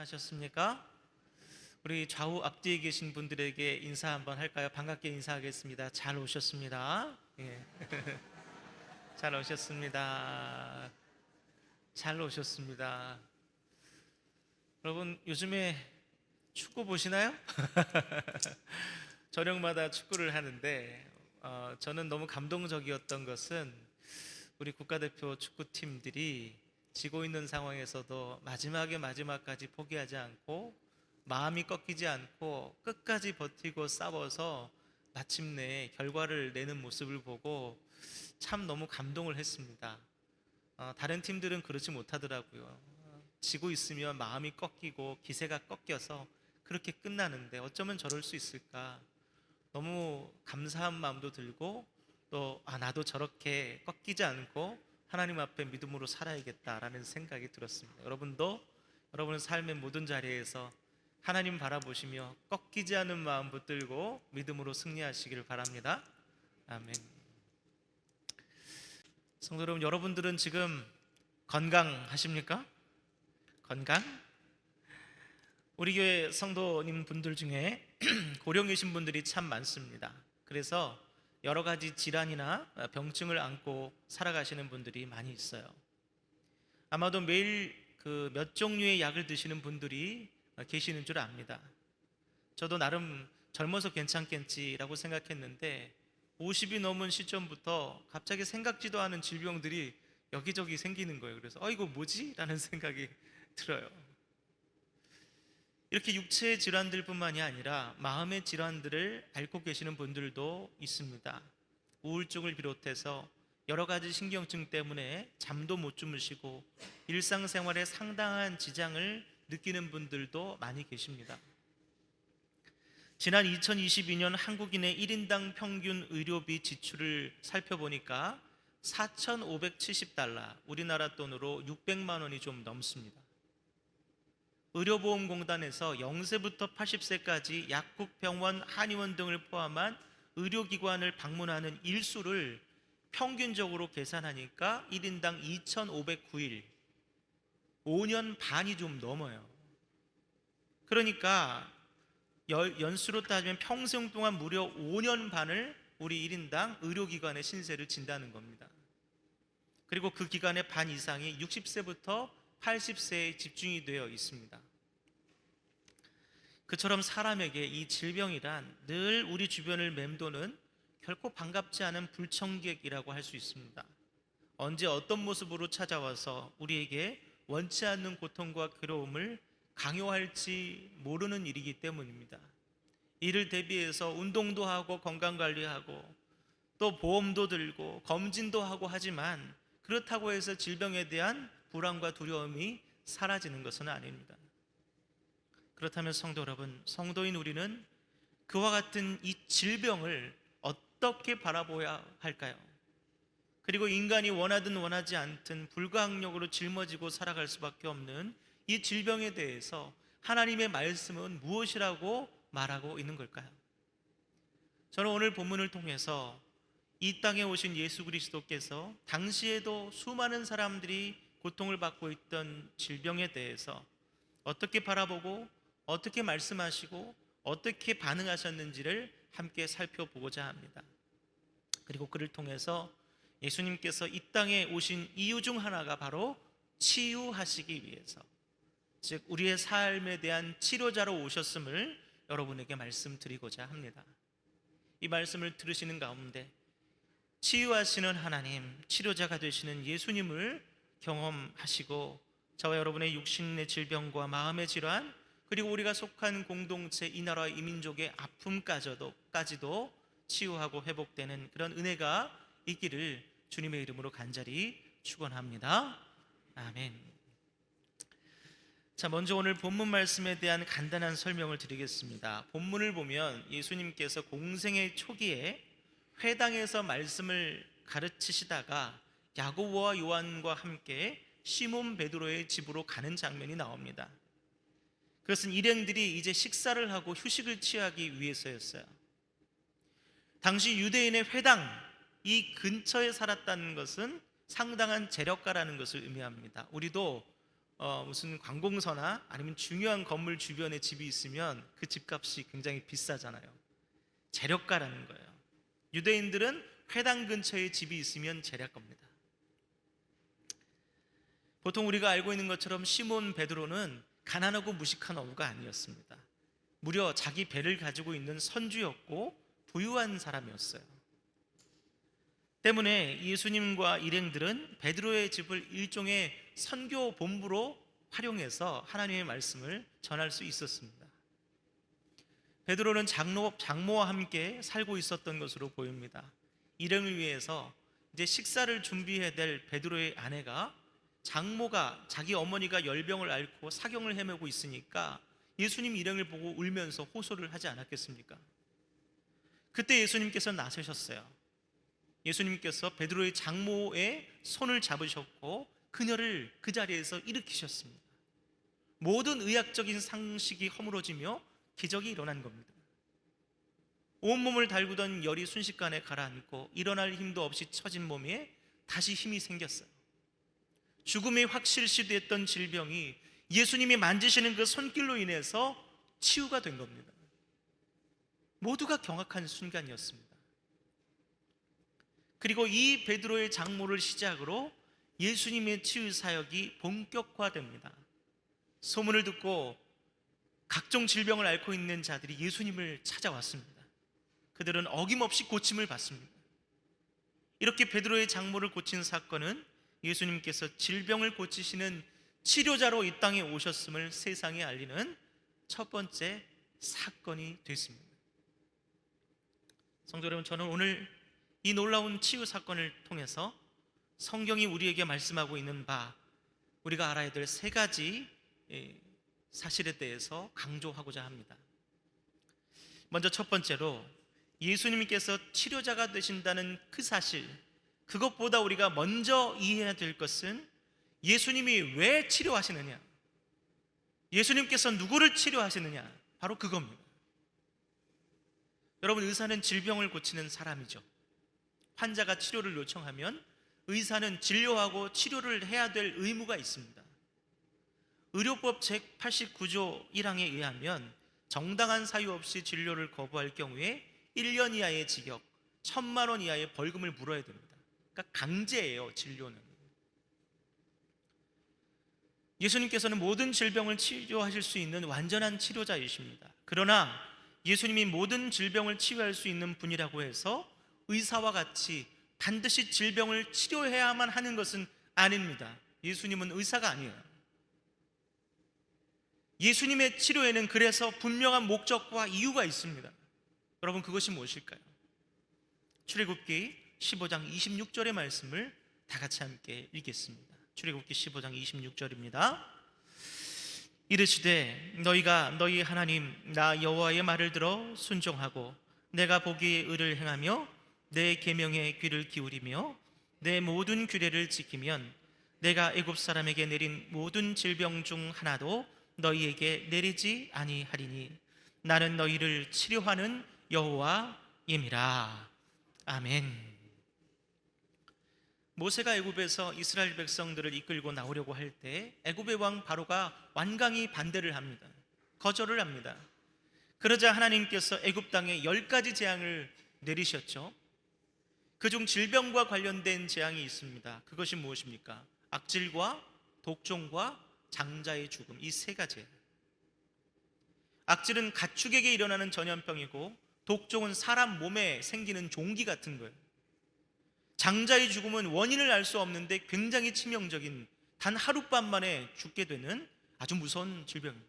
안전하셨습니까? 우리 좌우 앞뒤에 계신 분들에게 인사 한번 할까요? 반갑게 인사하겠습니다. 잘 오셨습니다. 예. 잘 오셨습니다. 잘 오셨습니다. 여러분, 요즘에 축구 보시나요? 저녁마다 축구를 하는데 저는 너무 감동적이었던 것은 우리 국가대표 축구팀들이 지고 있는 상황에서도 마지막까지 포기하지 않고 마음이 꺾이지 않고 끝까지 버티고 싸워서 마침내 결과를 내는 모습을 보고 참 너무 감동을 했습니다. 다른 팀들은 그렇지 못하더라고요. 지고 있으면 마음이 꺾이고 기세가 꺾여서 그렇게 끝나는데 어쩌면 저럴 수 있을까? 너무 감사한 마음도 들고 또 나도 저렇게 꺾이지 않고 하나님 앞에 믿음으로 살아야겠다라는 생각이 들었습니다. 여러분도 여러분의 삶의 모든 자리에서 하나님 바라보시며 꺾이지 않은 마음 붙들고 믿음으로 승리하시기를 바랍니다. 아멘. 성도 여러분, 여러분들은 지금 건강하십니까? 건강? 우리 교회 성도님 분들 중에 고령이신 분들이 참 많습니다. 그래서 여러 가지 질환이나 병증을 안고 살아가시는 분들이 많이 있어요. 아마도 매일 그 몇 종류의 약을 드시는 분들이 계시는 줄 압니다. 저도 나름 젊어서 괜찮겠지라고 생각했는데 50이 넘은 시점부터 갑자기 생각지도 않은 질병들이 여기저기 생기는 거예요. 그래서 이거 뭐지? 라는 생각이 들어요. 이렇게 육체의 질환들뿐만이 아니라 마음의 질환들을 앓고 계시는 분들도 있습니다. 우울증을 비롯해서 여러 가지 신경증 때문에 잠도 못 주무시고 일상생활에 상당한 지장을 느끼는 분들도 많이 계십니다. 지난 2022년 한국인의 1인당 평균 의료비 지출을 살펴보니까 4,570달러, 우리나라 돈으로 600만 원이 좀 넘습니다. 의료보험공단에서 0세부터 80세까지 약국, 병원, 한의원 등을 포함한 의료기관을 방문하는 일수를 평균적으로 계산하니까 1인당 2,509일, 5년 반이 좀 넘어요. 그러니까 연수로 따지면 평생 동안 무려 5년 반을 우리 1인당 의료기관에 신세를 진다는 겁니다. 그리고 그 기간의 반 이상이 60세부터 80세에 집중이 되어 있습니다. 그처럼 사람에게 이 질병이란 늘 우리 주변을 맴도는 결코 반갑지 않은 불청객이라고 할 수 있습니다. 언제 어떤 모습으로 찾아와서 우리에게 원치 않는 고통과 괴로움을 강요할지 모르는 일이기 때문입니다. 이를 대비해서 운동도 하고 건강관리하고 또 보험도 들고 검진도 하고 하지만 그렇다고 해서 질병에 대한 불안과 두려움이 사라지는 것은 아닙니다. 그렇다면 성도 여러분, 성도인 우리는 그와 같은 이 질병을 어떻게 바라보아야 할까요? 그리고 인간이 원하든 원하지 않든 불가항력으로 짊어지고 살아갈 수밖에 없는 이 질병에 대해서 하나님의 말씀은 무엇이라고 말하고 있는 걸까요? 저는 오늘 본문을 통해서 이 땅에 오신 예수 그리스도께서 당시에도 수많은 사람들이 고통을 받고 있던 질병에 대해서 어떻게 바라보고 어떻게 말씀하시고 어떻게 반응하셨는지를 함께 살펴보고자 합니다. 그리고 그를 통해서 예수님께서 이 땅에 오신 이유 중 하나가 바로 치유하시기 위해서, 즉 우리의 삶에 대한 치료자로 오셨음을 여러분에게 말씀드리고자 합니다. 이 말씀을 들으시는 가운데 치유하시는 하나님, 치료자가 되시는 예수님을 경험하시고 저와 여러분의 육신의 질병과 마음의 질환, 그리고 우리가 속한 공동체, 이 나라 이 민족의 아픔까지도 치유하고 회복되는 그런 은혜가 있기를 주님의 이름으로 간절히 축원합니다. 아멘. 자, 먼저 오늘 본문 말씀에 대한 간단한 설명을 드리겠습니다. 본문을 보면 예수님께서 공생의 초기에 회당에서 말씀을 가르치시다가 야고보와 요한과 함께 시몬 베드로의 집으로 가는 장면이 나옵니다. 그것은 일행들이 이제 식사를 하고 휴식을 취하기 위해서였어요. 당시 유대인의 회당, 이 근처에 살았다는 것은 상당한 재력가라는 것을 의미합니다. 우리도 무슨 관공서나 아니면 중요한 건물 주변에 집이 있으면 그 집값이 굉장히 비싸잖아요. 재력가라는 거예요. 유대인들은 회당 근처에 집이 있으면 재력가입니다. 보통 우리가 알고 있는 것처럼 시몬 베드로는 가난하고 무식한 어부가 아니었습니다. 무려 자기 배를 가지고 있는 선주였고 부유한 사람이었어요. 때문에 예수님과 일행들은 베드로의 집을 일종의 선교 본부로 활용해서 하나님의 말씀을 전할 수 있었습니다. 베드로는 장모와 함께 살고 있었던 것으로 보입니다. 일행을 위해서 이제 식사를 준비해야 될 베드로의 아내가 장모가 자기 어머니가 열병을 앓고 사경을 헤매고 있으니까 예수님 일행을 보고 울면서 호소를 하지 않았겠습니까? 그때 예수님께서 나서셨어요. 예수님께서 베드로의 장모의 손을 잡으셨고 그녀를 그 자리에서 일으키셨습니다. 모든 의학적인 상식이 허물어지며 기적이 일어난 겁니다. 온몸을 달구던 열이 순식간에 가라앉고 일어날 힘도 없이 처진 몸에 다시 힘이 생겼어요. 죽음이 확실시됐던 질병이 예수님이 만지시는 그 손길로 인해서 치유가 된 겁니다. 모두가 경악한 순간이었습니다. 그리고 이 베드로의 장모를 시작으로 예수님의 치유 사역이 본격화됩니다. 소문을 듣고 각종 질병을 앓고 있는 자들이 예수님을 찾아왔습니다. 그들은 어김없이 고침을 받습니다. 이렇게 베드로의 장모를 고친 사건은 예수님께서 질병을 고치시는 치료자로 이 땅에 오셨음을 세상에 알리는 첫 번째 사건이 됐습니다. 성도 여러분, 저는 오늘 이 놀라운 치유 사건을 통해서 성경이 우리에게 말씀하고 있는 바, 우리가 알아야 될 세 가지 사실에 대해서 강조하고자 합니다. 먼저 첫 번째로 예수님께서 치료자가 되신다는 그 사실, 그것보다 우리가 먼저 이해해야 될 것은 예수님이 왜 치료하시느냐, 예수님께서 누구를 치료하시느냐, 바로 그겁니다. 여러분, 의사는 질병을 고치는 사람이죠. 환자가 치료를 요청하면 의사는 진료하고 치료를 해야 될 의무가 있습니다. 의료법 제89조 1항에 의하면 정당한 사유 없이 진료를 거부할 경우에 1년 이하의 징역, 1,000만 원 이하의 벌금을 물어야 됩니다. 그러니까 강제예요, 진료는. 예수님께서는 모든 질병을 치료하실 수 있는 완전한 치료자이십니다. 그러나 예수님이 모든 질병을 치유할 수 있는 분이라고 해서 의사와 같이 반드시 질병을 치료해야만 하는 것은 아닙니다. 예수님은 의사가 아니에요. 예수님의 치료에는 그래서 분명한 목적과 이유가 있습니다. 여러분, 그것이 무엇일까요? 출애굽기 15장 26절의 말씀을 다 같이 함께 읽겠습니다. 출애굽기 15장 26절입니다. 이르시되 너희가 너희 하나님 나 여호와의 말을 들어 순종하고 내가 보기에 의를 행하며 내 계명에 귀를 기울이며 내 모든 규례를 지키면 내가 애굽 사람에게 내린 모든 질병 중 하나도 너희에게 내리지 아니하리니 나는 너희를 치료하는 여호와임이라. 아멘. 모세가 애굽에서 이스라엘 백성들을 이끌고 나오려고 할 때 애굽의 왕 바로가 완강히 반대를 합니다. 거절을 합니다. 그러자 하나님께서 애굽 땅에 10가지 재앙을 내리셨죠. 그중 질병과 관련된 재앙이 있습니다. 그것이 무엇입니까? 악질과 독종과 장자의 죽음, 이 세 가지. 악질은 가축에게 일어나는 전염병이고 독종은 사람 몸에 생기는 종기 같은 거예요. 장자의 죽음은 원인을 알 수 없는데 굉장히 치명적인, 단 하룻밤 만에 죽게 되는 아주 무서운 질병입니다.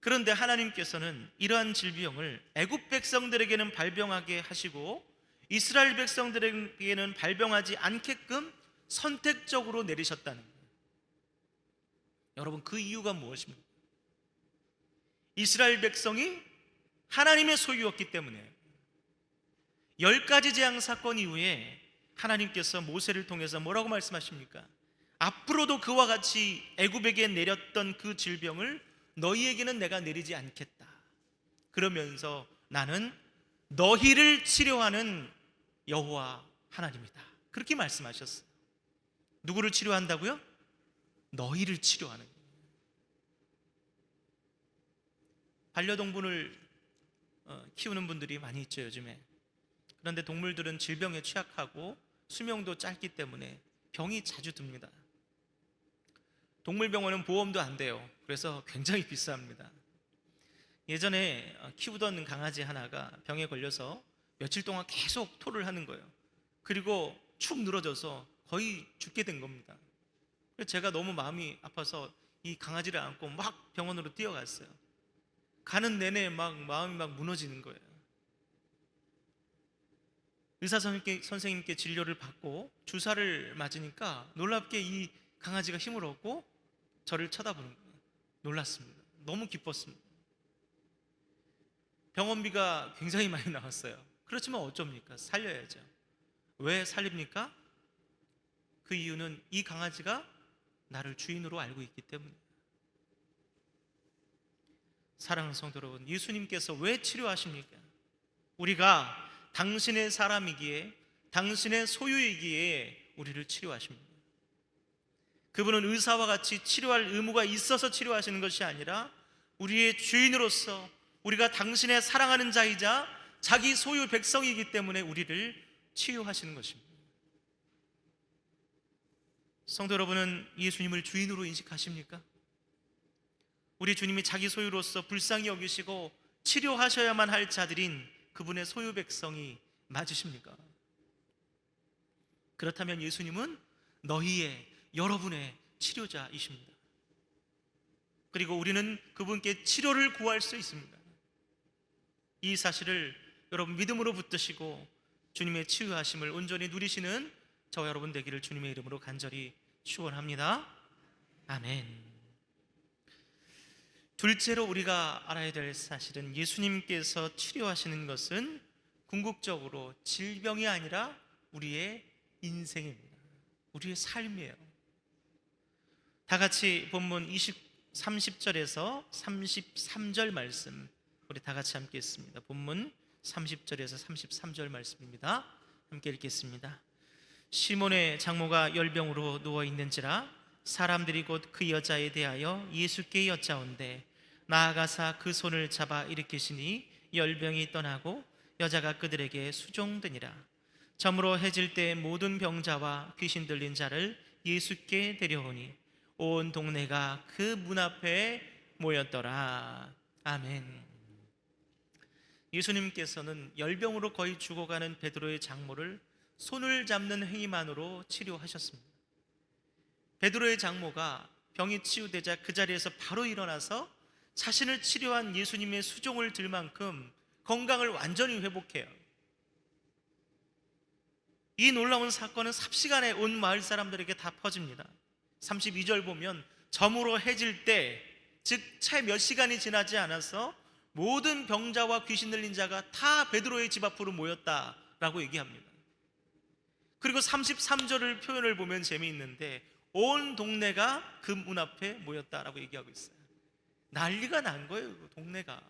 그런데 하나님께서는 이러한 질병을 애굽 백성들에게는 발병하게 하시고 이스라엘 백성들에게는 발병하지 않게끔 선택적으로 내리셨다는 거예요. 여러분, 그 이유가 무엇입니까? 이스라엘 백성이 하나님의 소유였기 때문에 10가지 재앙 사건 이후에 하나님께서 모세를 통해서 뭐라고 말씀하십니까? 앞으로도 그와 같이 애굽에게 내렸던 그 질병을 너희에게는 내가 내리지 않겠다. 그러면서 나는 너희를 치료하는 여호와 하나님이다. 그렇게 말씀하셨어요. 누구를 치료한다고요? 너희를 치료하는 거예요. 반려동물을 키우는 분들이 많이 있죠, 요즘에. 그런데 동물들은 질병에 취약하고 수명도 짧기 때문에 병이 자주 듭니다. 동물병원은 보험도 안 돼요. 그래서 굉장히 비쌉니다. 예전에 키우던 강아지 하나가 병에 걸려서 며칠 동안 계속 토를 하는 거예요. 그리고 축 늘어져서 거의 죽게 된 겁니다. 그래서 제가 너무 마음이 아파서 이 강아지를 안고 막 병원으로 뛰어갔어요. 가는 내내 마음이 무너지는 거예요. 의사 선생님께 진료를 받고 주사를 맞으니까 놀랍게 이 강아지가 힘을 얻고 저를 쳐다보는 거예요. 놀랐습니다. 너무 기뻤습니다. 병원비가 굉장히 많이 나왔어요. 그렇지만 어쩝니까? 살려야죠. 왜 살립니까? 그 이유는 이 강아지가 나를 주인으로 알고 있기 때문입니다. 사랑하는 성도 여러분, 예수님께서 왜 치료하십니까? 우리가 당신의 사람이기에, 당신의 소유이기에 우리를 치료하십니다. 그분은 의사와 같이 치료할 의무가 있어서 치료하시는 것이 아니라 우리의 주인으로서 우리가 당신의 사랑하는 자이자 자기 소유 백성이기 때문에 우리를 치유하시는 것입니다. 성도 여러분은 예수님을 주인으로 인식하십니까? 우리 주님이 자기 소유로서 불쌍히 여기시고 치료하셔야만 할 자들인 그분의 소유 백성이 맞으십니까? 그렇다면 예수님은 너희의, 여러분의 치료자이십니다. 그리고 우리는 그분께 치료를 구할 수 있습니다. 이 사실을 여러분 믿음으로 붙드시고 주님의 치유하심을 온전히 누리시는 저와 여러분 되기를 주님의 이름으로 간절히 축원합니다. 아멘. 둘째로 우리가 알아야 될 사실은 예수님께서 치료하시는 것은 궁극적으로 질병이 아니라 우리의 인생입니다. 우리의 삶이에요. 다 같이 본문 30절에서 33절 말씀 우리 다 같이 함께 읽습니다. 본문 30절에서 33절 말씀입니다. 함께 읽겠습니다. 시몬의 장모가 열병으로 누워있는지라 사람들이 곧 그 여자에 대하여 예수께 여짜온대 나아가사 그 손을 잡아 일으키시니 열병이 떠나고 여자가 그들에게 수종되니라. 저물어 해질 때 모든 병자와 귀신 들린 자를 예수께 데려오니 온 동네가 그 문 앞에 모였더라. 아멘. 예수님께서는 열병으로 거의 죽어가는 베드로의 장모를 손을 잡는 행위만으로 치료하셨습니다. 베드로의 장모가 병이 치유되자 그 자리에서 바로 일어나서 자신을 치료한 예수님의 수종을 들 만큼 건강을 완전히 회복해요. 이 놀라운 사건은 삽시간에 온 마을 사람들에게 다 퍼집니다. 32절 보면 저물어 해질 때, 즉 채 몇 시간이 지나지 않아서 모든 병자와 귀신 들린 자가 다 베드로의 집 앞으로 모였다라고 얘기합니다. 그리고 33절을 표현을 보면 재미있는데 온 동네가 그 문 앞에 모였다라고 얘기하고 있어요. 난리가 난 거예요, 동네가.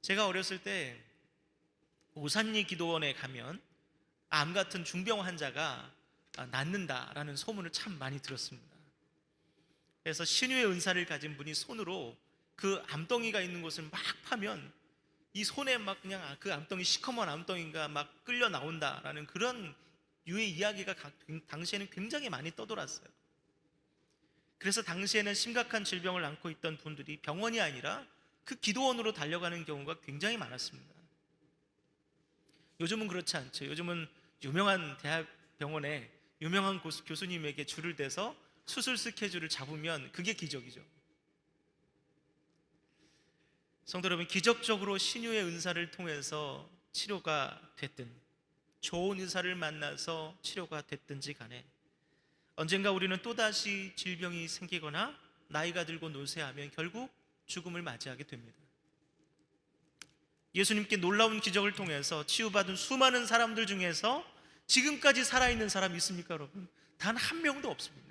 제가 어렸을 때 오산리 기도원에 가면 암 같은 중병 환자가 낫는다라는 소문을 참 많이 들었습니다. 그래서 신유의 은사를 가진 분이 손으로 그 암덩이가 있는 곳을 막 파면 이 손에 막 그냥 그 암덩이, 시커먼 암덩이가 막 끌려 나온다라는 그런 유의 이야기가 당시에는 굉장히 많이 떠돌았어요. 그래서 당시에는 심각한 질병을 앓고 있던 분들이 병원이 아니라 그 기도원으로 달려가는 경우가 굉장히 많았습니다. 요즘은 그렇지 않죠. 요즘은 유명한 대학병원에 유명한 교수님에게 줄을 대서 수술 스케줄을 잡으면 그게 기적이죠. 성도 여러분, 기적적으로 신유의 은사를 통해서 치료가 됐든 좋은 의사를 만나서 치료가 됐든지 간에 언젠가 우리는 또다시 질병이 생기거나 나이가 들고 노쇠하면 결국 죽음을 맞이하게 됩니다. 예수님께 놀라운 기적을 통해서 치유받은 수많은 사람들 중에서 지금까지 살아있는 사람이 있습니까, 여러분? 단 한 명도 없습니다.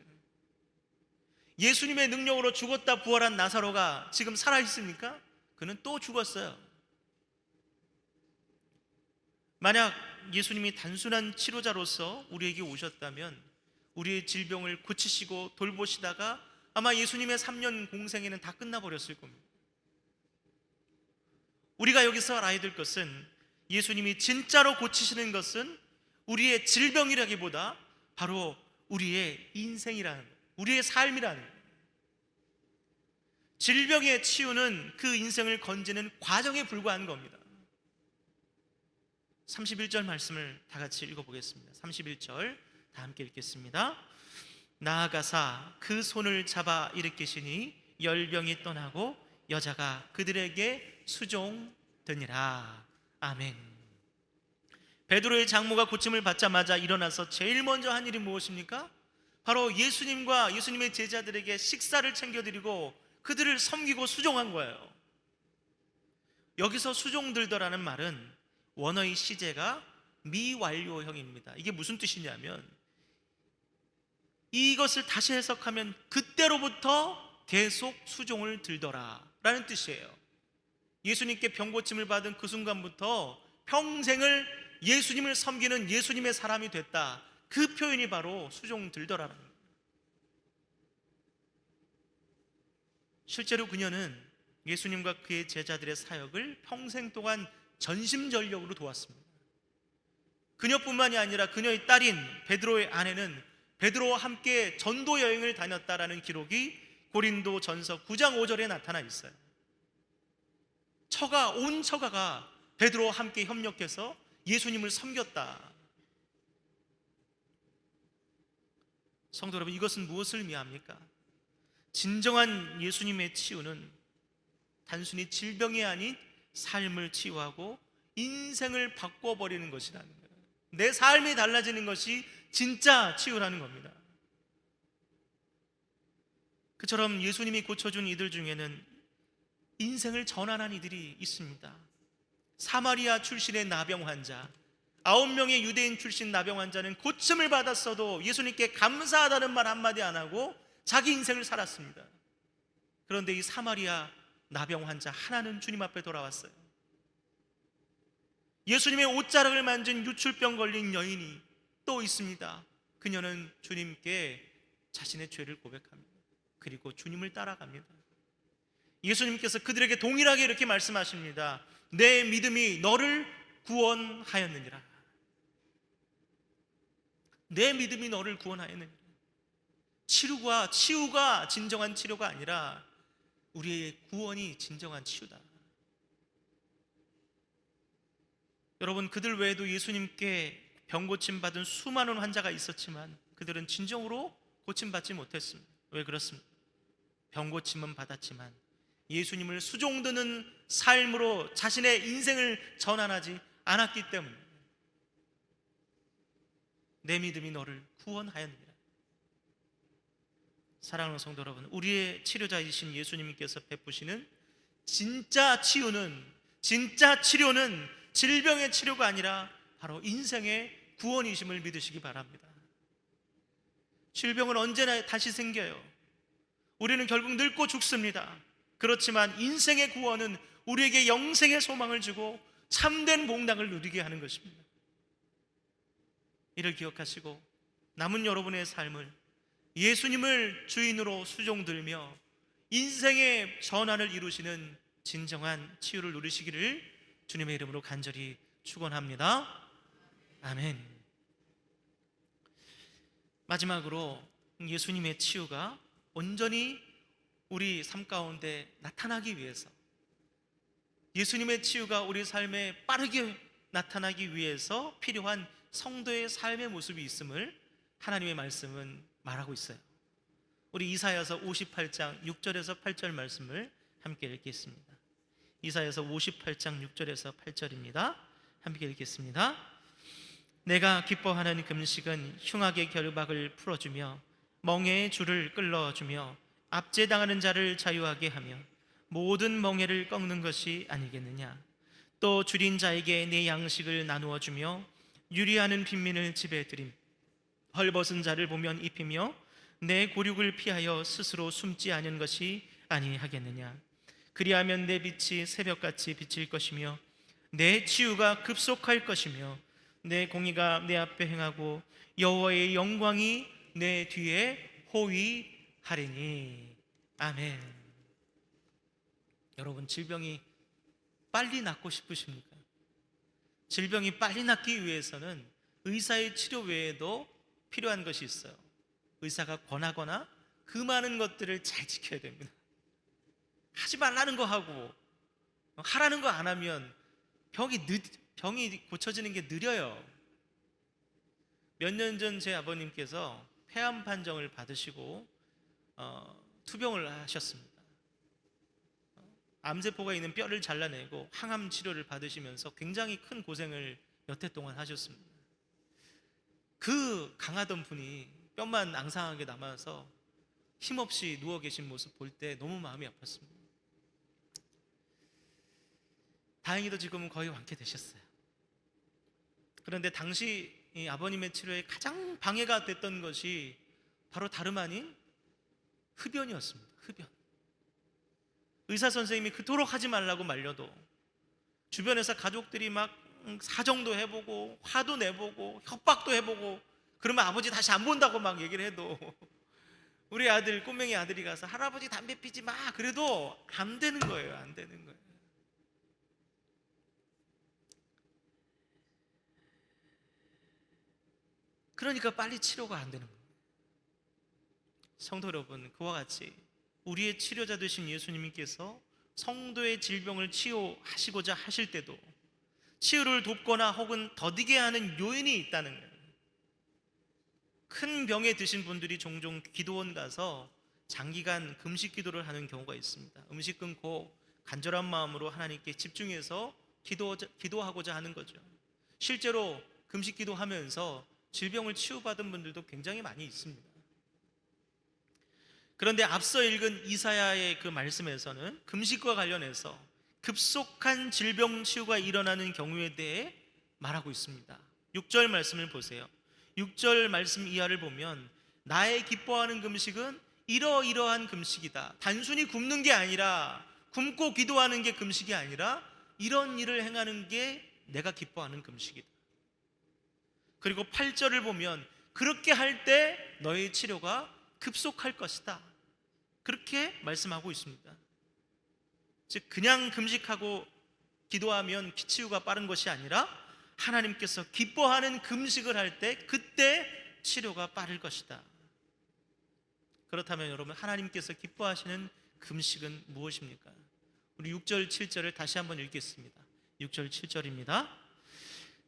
예수님의 능력으로 죽었다 부활한 나사로가 지금 살아있습니까? 그는 또 죽었어요. 만약 예수님이 단순한 치료자로서 우리에게 오셨다면 우리의 질병을 고치시고 돌보시다가 아마 예수님의 3년 공생에는 다 끝나버렸을 겁니다. 우리가 여기서 알아야 될 것은 예수님이 진짜로 고치시는 것은 우리의 질병이라기보다 바로 우리의 인생이라는, 우리의 삶이라는, 질병의 치유는 그 인생을 건지는 과정에 불과한 겁니다. 31절 말씀을 다 같이 읽어보겠습니다. 31절 다 함께 읽겠습니다. 나아가사 그 손을 잡아 일으키시니 열병이 떠나고 여자가 그들에게 수종되니라. 아멘. 베드로의 장모가 고침을 받자마자 일어나서 제일 먼저 한 일이 무엇입니까? 바로 예수님과 예수님의 제자들에게 식사를 챙겨드리고 그들을 섬기고 수종한 거예요. 여기서 수종들더라는 말은 원어의 시제가 미완료형입니다. 이게 무슨 뜻이냐면 이것을 다시 해석하면 그때로부터 계속 수종을 들더라 라는 뜻이에요. 예수님께 병고침을 받은 그 순간부터 평생을 예수님을 섬기는 예수님의 사람이 됐다. 그 표현이 바로 수종 들더라라는 거예요. 실제로 그녀는 예수님과 그의 제자들의 사역을 평생 동안 전심전력으로 도왔습니다. 그녀뿐만이 아니라 그녀의 딸인 베드로의 아내는 베드로와 함께 전도 여행을 다녔다라는 기록이 고린도 전서 9장 5절에 나타나 있어요. 온 처가가 베드로와 함께 협력해서 예수님을 섬겼다. 성도 여러분, 이것은 무엇을 의미합니까? 진정한 예수님의 치유는 단순히 질병이 아닌 삶을 치유하고 인생을 바꿔버리는 것이라는 거예요. 내 삶이 달라지는 것이 진짜 치유라는 겁니다. 그처럼 예수님이 고쳐준 이들 중에는 인생을 전환한 이들이 있습니다. 사마리아 출신의 나병 환자, 9명의 유대인 출신 나병 환자는 고침을 받았어도 예수님께 감사하다는 말 한마디 안 하고 자기 인생을 살았습니다. 그런데 이 사마리아 나병 환자 하나는 주님 앞에 돌아왔어요. 예수님의 옷자락을 만진 유출병 걸린 여인이 또 있습니다. 그녀는 주님께 자신의 죄를 고백합니다. 그리고 주님을 따라갑니다. 예수님께서 그들에게 동일하게 이렇게 말씀하십니다. 내 믿음이 너를 구원하였느니라. 내 믿음이 너를 구원하였느니라. 치유가 진정한 치료가 아니라 우리의 구원이 진정한 치유다. 여러분, 그들 외에도 예수님께 병고침 받은 수많은 환자가 있었지만 그들은 진정으로 고침받지 못했습니다. 왜 그렇습니까? 병고침은 받았지만 예수님을 수종드는 삶으로 자신의 인생을 전환하지 않았기 때문에 내 믿음이 너를 구원하였느니라. 사랑하는 성도 여러분, 우리의 치료자이신 예수님께서 베푸시는 진짜 치유는, 진짜 치료는 질병의 치료가 아니라 바로 인생의 구원이심을 믿으시기 바랍니다. 질병은 언제나 다시 생겨요. 우리는 결국 늙고 죽습니다. 그렇지만 인생의 구원은 우리에게 영생의 소망을 주고 참된 복락을 누리게 하는 것입니다. 이를 기억하시고 남은 여러분의 삶을 예수님을 주인으로 수종들며 인생의 전환을 이루시는 진정한 치유를 누리시기를 주님의 이름으로 간절히 축원합니다. 아멘. 마지막으로 예수님의 치유가 온전히 우리 삶 가운데 나타나기 위해서, 예수님의 치유가 우리 삶에 빠르게 나타나기 위해서 필요한 성도의 삶의 모습이 있음을 하나님의 말씀은 말하고 있어요. 우리 이사야서 58장 6절에서 8절 말씀을 함께 읽겠습니다. 이사야서 58장 6절에서 8절입니다. 함께 읽겠습니다. 내가 기뻐하는 금식은 흉악의 결박을 풀어주며 멍에의 줄을 끌어주며 압제당하는 자를 자유하게 하며 모든 멍에를 꺾는 것이 아니겠느냐. 또 줄인 자에게 내 양식을 나누어 주며 유리하는 빈민을 집에 들임, 헐벗은 자를 보면 입히며 내 고륙을 피하여 스스로 숨지 않은 것이 아니하겠느냐. 그리하면 내 빛이 새벽같이 비칠 것이며 내 치유가 급속할 것이며 내 공의가 내 앞에 행하고 여호와의 영광이 내 뒤에 호위하리니. 아멘. 여러분, 질병이 빨리 낫고 싶으십니까? 질병이 빨리 낫기 위해서는 의사의 치료 외에도 필요한 것이 있어요. 의사가 권하거나 그 많은 것들을 잘 지켜야 됩니다. 하지 말라는 거 하고 하라는 거 안 하면 병이 고쳐지는 게 느려요. 몇 년 전 제 아버님께서 폐암 판정을 받으시고 투병을 하셨습니다. 암세포가 있는 뼈를 잘라내고 항암 치료를 받으시면서 굉장히 큰 고생을 몇 해 동안 하셨습니다. 그 강하던 분이 뼈만 앙상하게 남아서 힘없이 누워 계신 모습 볼 때 너무 마음이 아팠습니다. 다행히도 지금은 거의 완쾌되셨어요. 그런데 당시 이 아버님의 치료에 가장 방해가 됐던 것이 바로 다름 아닌 흡연이었습니다. 흡연. 의사 선생님이 그토록 하지 말라고 말려도 주변에서 가족들이 막 사정도 해보고 화도 내보고 협박도 해보고 그러면 아버지 다시 안 본다고 막 얘기를 해도 우리 아들, 꼬맹이 아들이 가서 할아버지 담배 피지 마 그래도 안 되는 거예요. 안 되는 거예요. 그러니까 빨리 치료가 안 되는 거예요. 성도 여러분, 그와 같이 우리의 치료자 되신 예수님께서 성도의 질병을 치유하시고자 하실 때도 치유를 돕거나 혹은 더디게 하는 요인이 있다는 거예요. 큰 병에 드신 분들이 종종 기도원 가서 장기간 금식 기도를 하는 경우가 있습니다. 음식 끊고 간절한 마음으로 하나님께 집중해서 기도하고자 하는 거죠. 실제로 금식 기도하면서 질병을 치유받은 분들도 굉장히 많이 있습니다. 그런데 앞서 읽은 이사야의 그 말씀에서는 금식과 관련해서 급속한 질병 치유가 일어나는 경우에 대해 말하고 있습니다. 6절 말씀을 보세요. 6절 말씀 이하를 보면 나의 기뻐하는 금식은 이러이러한 금식이다. 단순히 굶는 게 아니라 굶고 기도하는 게 금식이 아니라 이런 일을 행하는 게 내가 기뻐하는 금식이다. 그리고 8절을 보면 그렇게 할 때 너의 치료가 급속할 것이다. 그렇게 말씀하고 있습니다. 즉 그냥 금식하고 기도하면 치유가 빠른 것이 아니라 하나님께서 기뻐하는 금식을 할 때 그때 치료가 빠를 것이다. 그렇다면 여러분, 하나님께서 기뻐하시는 금식은 무엇입니까? 우리 6절 7절을 다시 한번 읽겠습니다. 6절 7절입니다.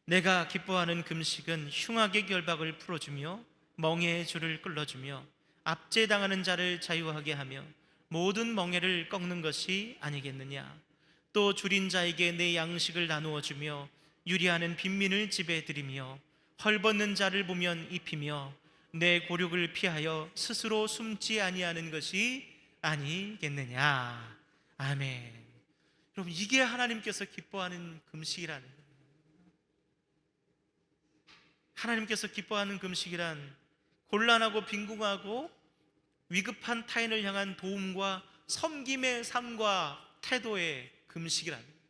내가 기뻐하는 금식은 흉악의 결박을 풀어주며 멍에의 줄을 끌어주며 압제당하는 자를 자유하게 하며 모든 멍에를 꺾는 것이 아니겠느냐. 또 줄인 자에게 내 양식을 나누어 주며 유리하는 빈민을 집에 들이며 헐벗는 자를 보면 입히며 내 고륙을 피하여 스스로 숨지 아니하는 것이 아니겠느냐. 아멘. 여러분, 이게 하나님께서 기뻐하는 금식이라는 거예요. 하나님께서 기뻐하는 금식이란 곤란하고 빈궁하고 위급한 타인을 향한 도움과 섬김의 삶과 태도의 금식이라는 거예요.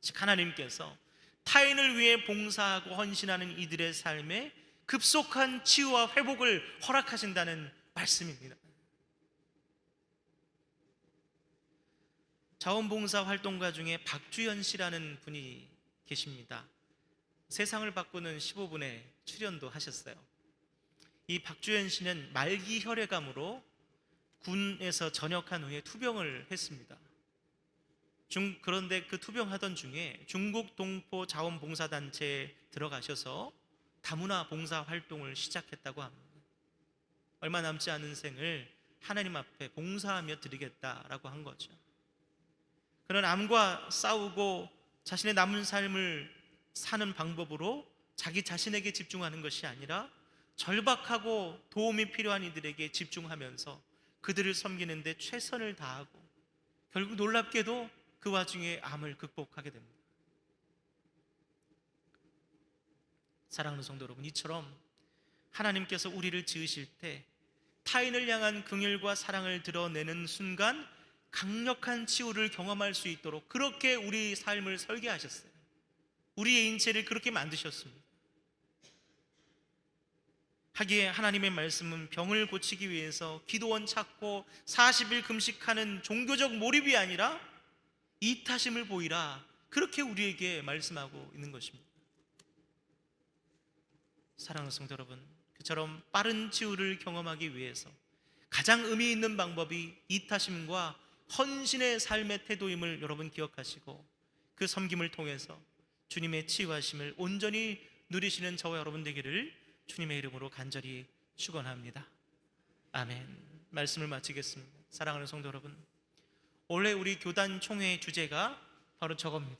즉 하나님께서 타인을 위해 봉사하고 헌신하는 이들의 삶에 급속한 치유와 회복을 허락하신다는 말씀입니다. 자원봉사 활동가 중에 박주연 씨라는 분이 계십니다. 세상을 바꾸는 15분에 출연도 하셨어요. 이 박주연 씨는 말기 혈액암으로 군에서 전역한 후에 투병을 했습니다. 그런데 그 투병하던 중에 중국 동포 자원봉사단체에 들어가셔서 다문화 봉사 활동을 시작했다고 합니다. 얼마 남지 않은 생을 하나님 앞에 봉사하며 드리겠다라고 한 거죠. 그런 암과 싸우고 자신의 남은 삶을 사는 방법으로 자기 자신에게 집중하는 것이 아니라 절박하고 도움이 필요한 이들에게 집중하면서 그들을 섬기는 데 최선을 다하고 결국 놀랍게도 그 와중에 암을 극복하게 됩니다. 사랑하는 성도 여러분, 이처럼 하나님께서 우리를 지으실 때 타인을 향한 긍휼과 사랑을 드러내는 순간 강력한 치유를 경험할 수 있도록 그렇게 우리 삶을 설계하셨어요. 우리의 인체를 그렇게 만드셨습니다. 하기에 하나님의 말씀은 병을 고치기 위해서 기도원 찾고 40일 금식하는 종교적 몰입이 아니라 이타심을 보이라, 그렇게 우리에게 말씀하고 있는 것입니다. 사랑하는 성도 여러분, 그처럼 빠른 치유를 경험하기 위해서 가장 의미 있는 방법이 이타심과 헌신의 삶의 태도임을 여러분 기억하시고, 그 섬김을 통해서 주님의 치유하심을 온전히 누리시는 저와 여러분 되기를 주님의 이름으로 간절히 축원합니다. 아멘. 말씀을 마치겠습니다. 사랑하는 성도 여러분, 올해 우리 교단 총회의 주제가 바로 저겁니다.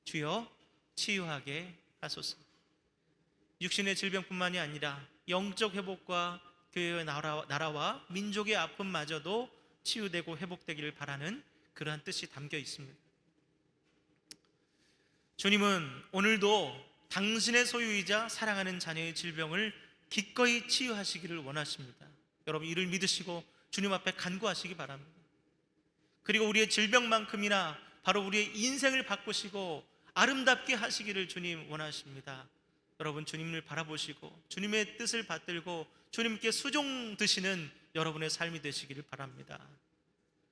주여 치유하게 하소서. 육신의 질병뿐만이 아니라 영적 회복과 교회의 나라와 민족의 아픔마저도 치유되고 회복되기를 바라는 그러한 뜻이 담겨 있습니다. 주님은 오늘도 당신의 소유이자 사랑하는 자녀의 질병을 기꺼이 치유하시기를 원하십니다. 여러분, 이를 믿으시고 주님 앞에 간구하시기 바랍니다. 그리고 우리의 질병만큼이나 바로 우리의 인생을 바꾸시고 아름답게 하시기를 주님 원하십니다. 여러분, 주님을 바라보시고 주님의 뜻을 받들고 주님께 수종드시는 여러분의 삶이 되시기를 바랍니다.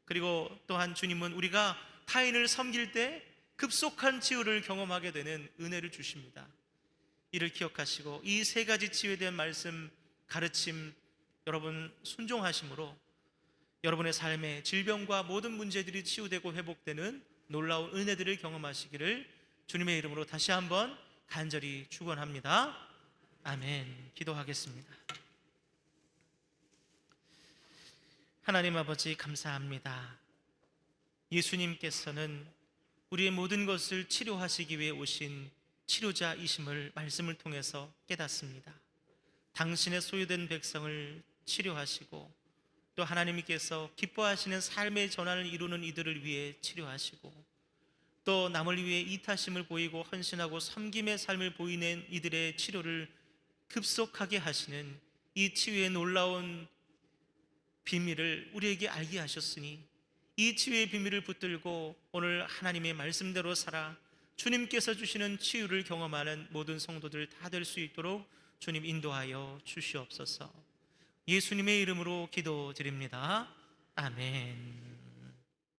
그리고 또한 주님은 우리가 타인을 섬길 때 급속한 치유를 경험하게 되는 은혜를 주십니다. 이를 기억하시고 이 세 가지 치유에 대한 말씀, 가르침 여러분 순종하심으로 여러분의 삶에 질병과 모든 문제들이 치유되고 회복되는 놀라운 은혜들을 경험하시기를 주님의 이름으로 다시 한번 간절히 축원합니다. 아멘. 기도하겠습니다. 하나님 아버지, 감사합니다. 예수님께서는 우리의 모든 것을 치료하시기 위해 오신 치료자이심을 말씀을 통해서 깨닫습니다. 당신의 소유된 백성을 치료하시고 또 하나님께서 기뻐하시는 삶의 전환을 이루는 이들을 위해 치료하시고 또 남을 위해 이타심을 보이고 헌신하고 섬김의 삶을 보이는 이들의 치료를 급속하게 하시는 이 치유의 놀라운 비밀을 우리에게 알게 하셨으니 이 치유의 비밀을 붙들고 오늘 하나님의 말씀대로 살아 주님께서 주시는 치유를 경험하는 모든 성도들 다 될 수 있도록 주님 인도하여 주시옵소서. 예수님의 이름으로 기도드립니다. 아멘.